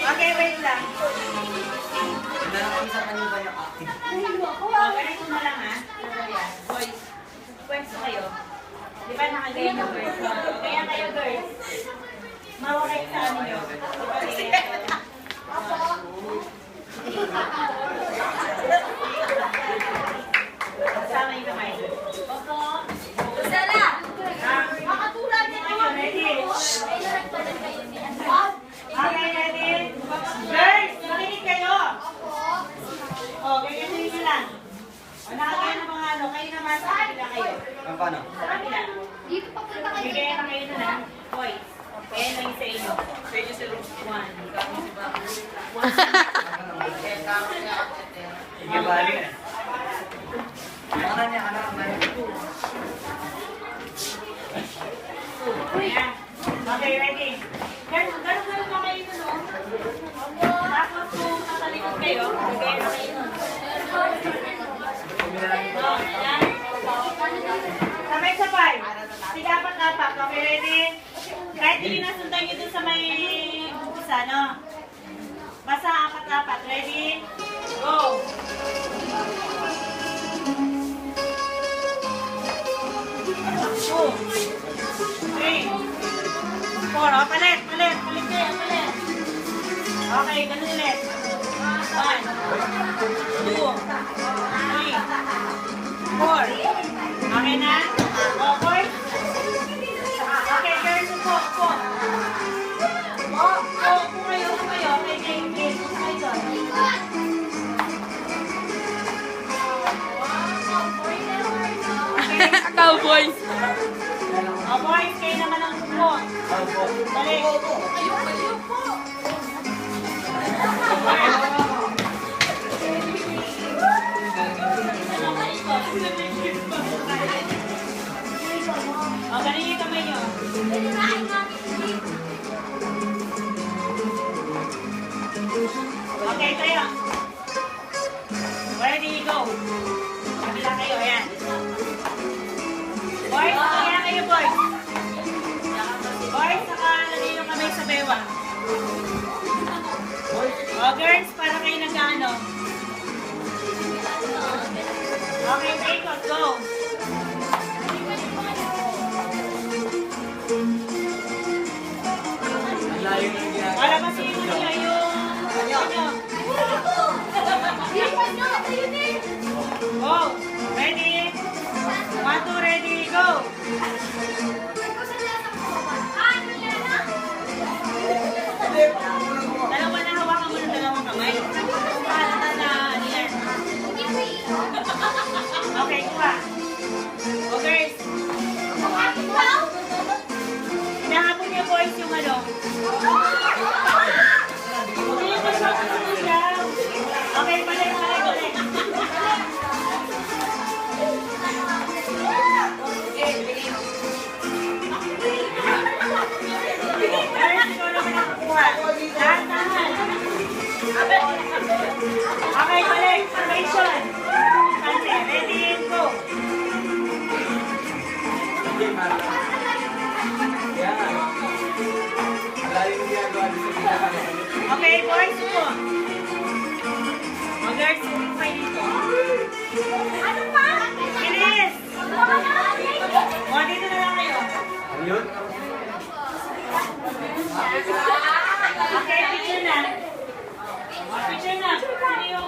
Okay, wait lang. Ganito na lang ha. Boys, pwesto kayo. Di ba nakagaya nyo girls? Kaya kayo girls. Mawakay sa ano nyo. Kasama yung kamay. Opo. Sala! Makatulad niya kayo. Ready? Okay, ready? Girls, makinig kayo. O, ganyan nyo lang. O, nakagaya ng mga ano. Kayo naman sa kapila kayo. Paano? Sa kapila. Bigay na kayo na lang. Boys. Kaya lang sa inyo. Sa inyo sa room. One. Sige, bali. Ano niya, anak na yun? Ayan. Okay, ready? Ganun na kayo nun, no? Tapos kung nakalikod kayo, bigay na kayo nun. Ayan. Sabay-sabay. Sigapat-apat. Okay, ready? Kahit hindi nasundan nyo dun sa may umpisa, no? Basta apat-apat. Ready? Go! 2, 3, 4. O, palit. Palit kayo, palit. Okay, ganun ulit. 1, 2, 3, 4. Okay na? O, boys? Okay, girls, upo. Upo kayo. Okay, game. Upo kayo doon. Cowboys. O, boys, kayo naman ang upo. Balik. O, ganun yung kamay nyo. Okay, tayo. Ready, go. Kabila kayo, ayan. Boys, kaya kayo, boys. Boys, saka nalagay yung kamay sa bewang. O, girls, para kayo nag-ano. Okay, take it, go. Wala ba sa iyo niya yung... Go! Ready? 1, 2, ready, go! Dalawa na hawakan mo ng dalawang kamay. Pahalata na ano yan. Okay, kuha. O girls. Hinahabol niyo boys yung ano. Okay, balik. Okay, balik. Formation. Ready, go. Okay, boys, po. Girls, kayo dito. Ano pa? Bilis! O, dito na lang kayo. Ayun? Okay, picture na. Picture na. Sino yung